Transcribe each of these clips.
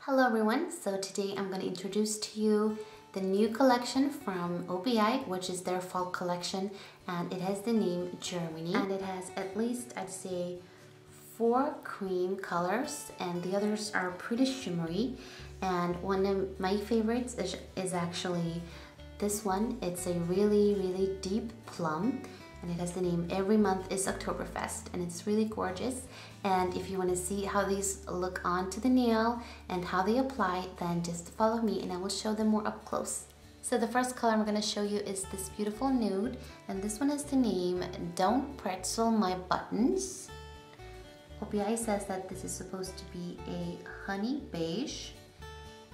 Hello everyone, so today I'm going to introduce to you the new collection from OPI, which is their fall collection, and it has the name Germany, and it has at least, I'd say, 4 cream colors, and the others are pretty shimmery. And one of my favorites is actually this one. It's a really deep plum, and it has the name Every Month is Oktoberfest, and it's really gorgeous. And if you want to see how these look onto the nail and how they apply, then just follow me and I will show them more up close. So the first color I'm going to show you is this beautiful nude, and this one has the name Don't Pretzel My Buttons. OPI says that this is supposed to be a honey beige,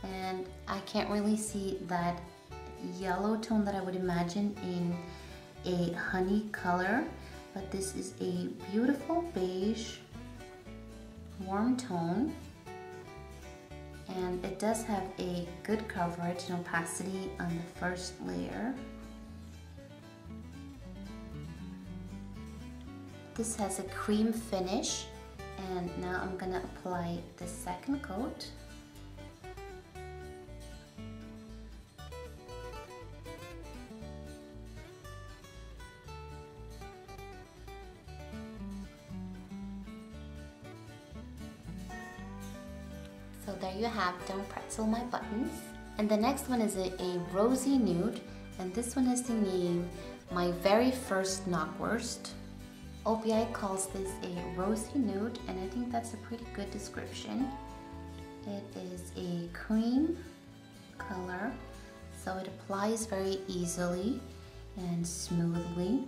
and I can't really see that yellow tone that I would imagine in a honey color, but this is a beautiful beige warm tone, and it does have a good coverage and opacity on the first layer. This has a cream finish, and now I'm gonna apply the second coat. So there you have Don't Pretzel My Buttons. And the next one is a rosy nude, and this one has the name My Very First Knockwurst. OPI calls this a rosy nude, and I think that's a pretty good description. It is a cream color, so it applies very easily and smoothly.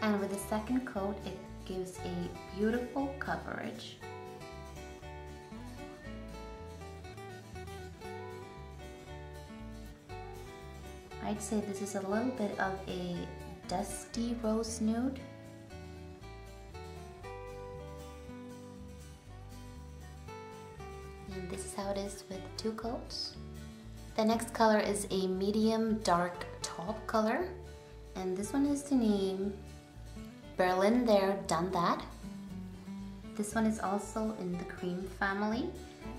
And with the second coat, it gives a beautiful coverage. I'd say this is a little bit of a dusty rose nude. And this is how it is with 2 coats. The next color is a medium dark taupe color, and this one is the name Berlin There, Done That. This one is also in the cream family,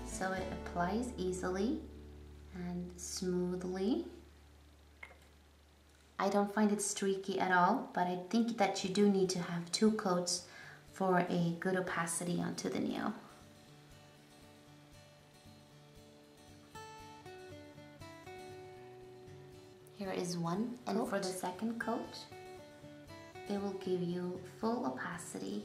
so it applies easily and smoothly. I don't find it streaky at all, but I think that you do need to have 2 coats for a good opacity onto the nail. Here is one, and for the second coat, it will give you full opacity.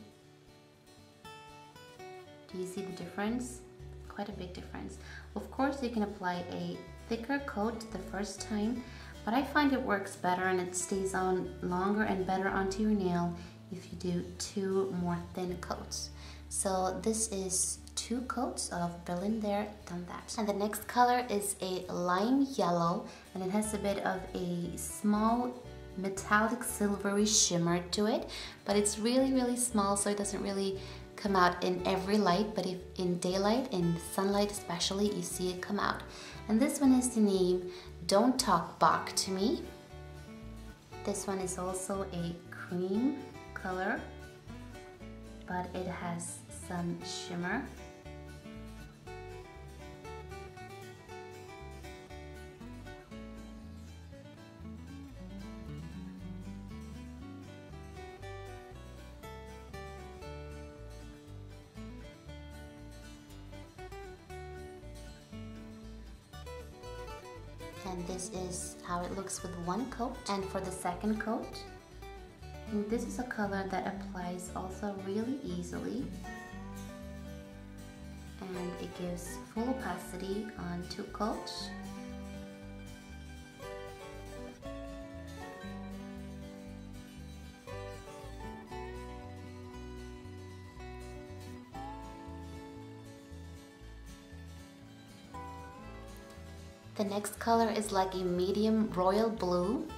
Do you see the difference? Quite a big difference. Of course, you can apply a thicker coat the first time, but I find it works better and it stays on longer and better onto your nail if you do 2 more thin coats. So this is 2 coats of Berlin There, Done That. And the next color is a lime yellow, and it has a bit of a small metallic silvery shimmer to it, but it's really small, so it doesn't really come out in every light, but if in daylight, in sunlight especially, you see it come out. And this one is the name Don't Talk Back to Me. This one is also a cream color, but it has some shimmer. And this is how it looks with 1 coat. And for the second coat, and this is a color that applies also really easily, and it gives full opacity on 2 coats. The next color is like a medium royal blue,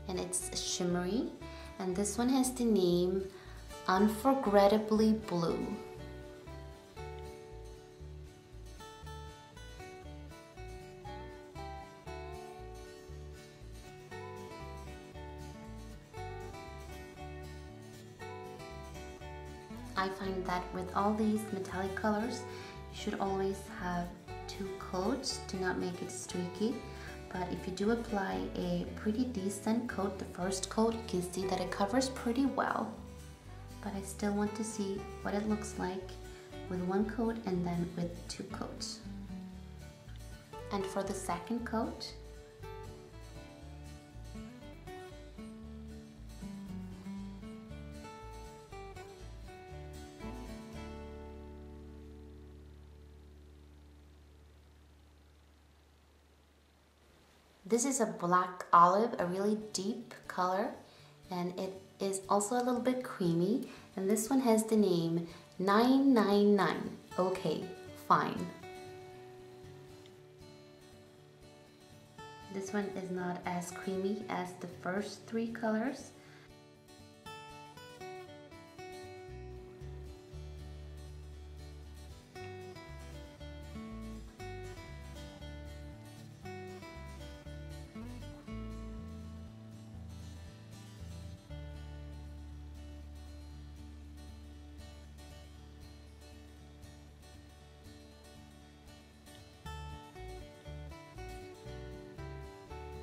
and it's shimmery, and this one has the name Unforgettably Blue. I find that with all these metallic colors, you should always have 2 coats to not make it streaky. But if you do apply a pretty decent coat, the first coat, you can see that it covers pretty well. But I still want to see what it looks like with 1 coat and then with 2 coats. And for the second coat, this is a black olive, a really deep color, and it is also a little bit creamy. And this one has the name 999. Okay, fine. This one is not as creamy as the first 3 colors.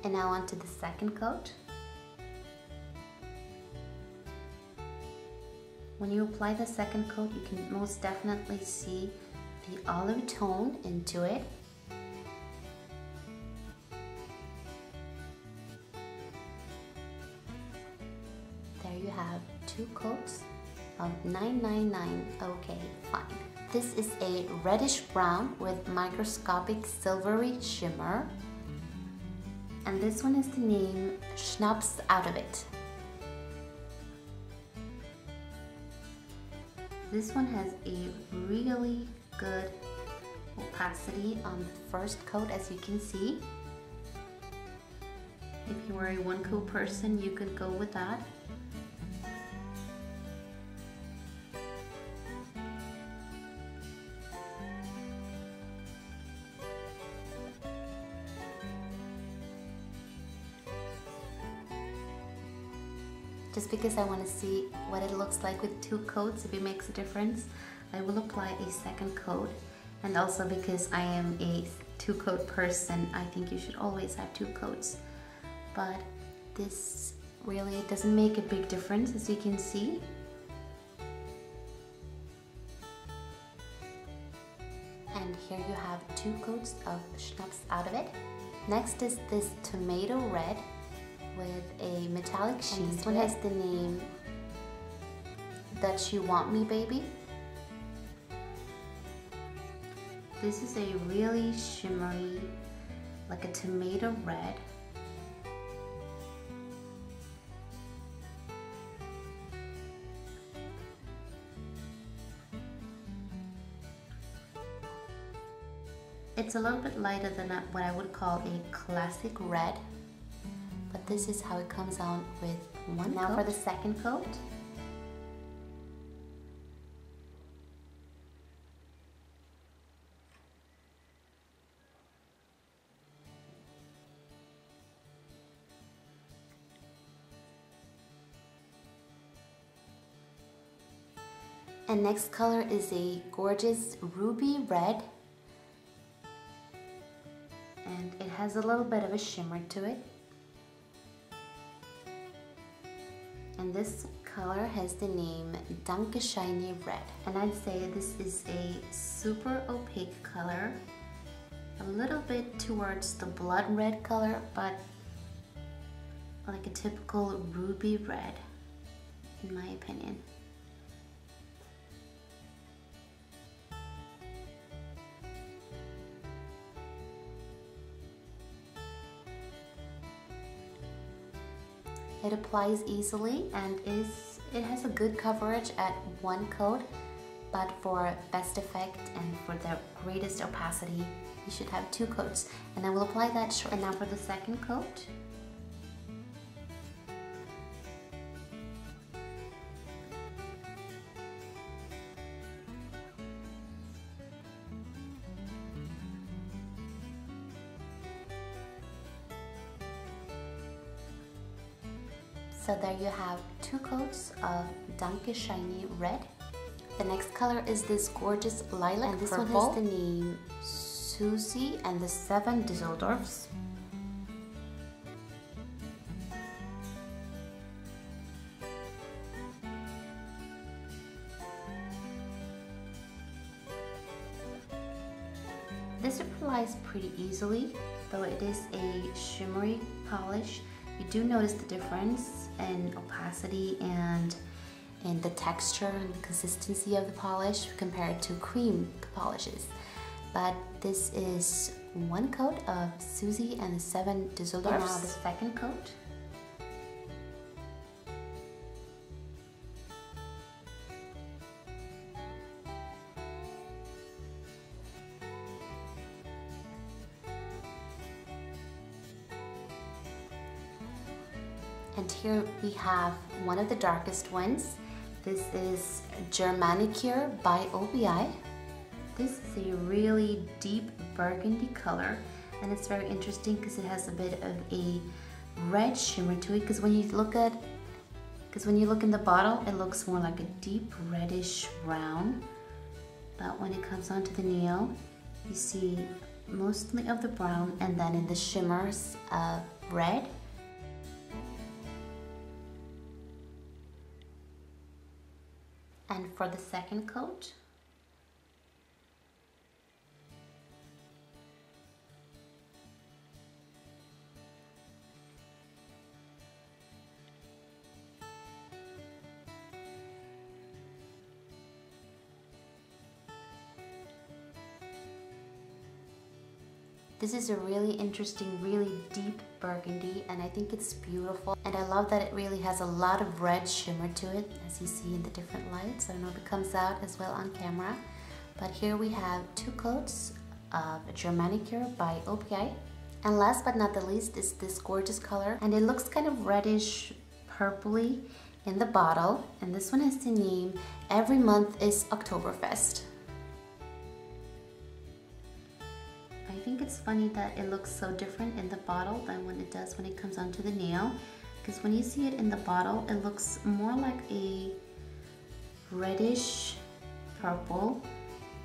And now on to the second coat. When you apply the second coat, you can most definitely see the olive tone into it. There you have 2 coats of 999. Okay, fine. This is a reddish brown with microscopic silvery shimmer. And this one is the name Schnapps Out of It. This one has a really good opacity on the first coat, as you can see. If you are a 1 coat person, you could go with that. Just because I want to see what it looks like with 2 coats, if it makes a difference, I will apply a second coat. And also because I am a 2 coat person, I think you should always have 2 coats. But this really doesn't make a big difference, as you can see. And here you have 2 coats of Schnapps Out of It. Next is this tomato red with a metallic sheen. This one has the name That You Want Me Baby. This is a really shimmery, like a tomato red. It's a little bit lighter than what I would call a classic red. But this is how it comes out with 1 coat. Now for the second coat. And next color is a gorgeous ruby red. And it has a little bit of a shimmer to it. And this color has the name Danke Shiny Red. And I'd say this is a super opaque color. A little bit towards the blood red color, but like a typical ruby red, in my opinion. It applies easily and it has a good coverage at 1 coat, but for best effect and for the greatest opacity, you should have 2 coats. And I will apply that shortly. And now for the second coat. So there you have 2 coats of Danke Shiny Red. The next color is this gorgeous lilac and this purple. One has the name Susie and the 7 Düsseldorfs. This applies pretty easily, though it is a shimmery polish. You do notice the difference in opacity and in the texture and the consistency of the polish compared to cream polishes. But this is one coat of Susie and the 7 Düsseldorfs. And now the second coat. And here we have one of the darkest ones. This is Germanicure by OPI. This is a really deep burgundy color, and it's very interesting because it has a bit of a red shimmer to it. Because when you look in the bottle, it looks more like a deep reddish brown. But when it comes onto the nail, you see mostly of the brown, and then in the shimmers of red. And for the second coat, this is a really interesting, really deep burgundy, and I think it's beautiful. And I love that it really has a lot of red shimmer to it, as you see in the different lights. I don't know if it comes out as well on camera. But here we have 2 coats of Germanicure by OPI. And last but not the least is this gorgeous color. And it looks kind of reddish purpley in the bottle. And this one has the name Every Month is Oktoberfest. I think it's funny that it looks so different in the bottle than when it does when it comes onto the nail, because when you see it in the bottle, it looks more like a reddish purple,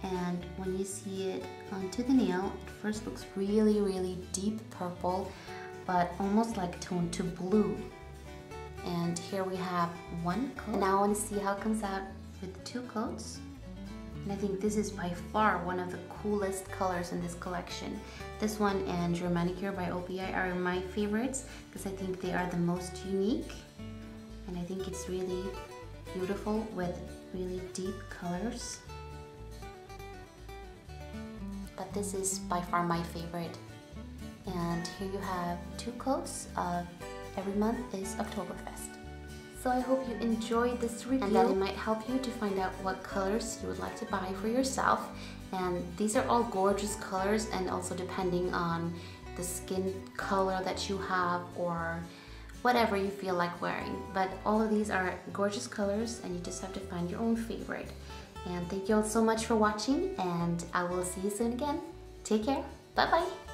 and when you see it onto the nail, it first looks really, really deep purple, but almost like toned to blue. And here we have 1 coat. Now I want to see how it comes out with 2 coats. And I think this is by far one of the coolest colors in this collection. This one and Germanicure by OPI are my favorites because I think they are the most unique. And I think it's really beautiful with really deep colors. But this is by far my favorite. And here you have 2 coats of Every Month is Oktoberfest. So I hope you enjoyed this review and that it might help you to find out what colors you would like to buy for yourself. And these are all gorgeous colors, and also depending on the skin color that you have or whatever you feel like wearing. But all of these are gorgeous colors, and you just have to find your own favorite. And thank you all so much for watching, and I will see you soon again. Take care. Bye bye.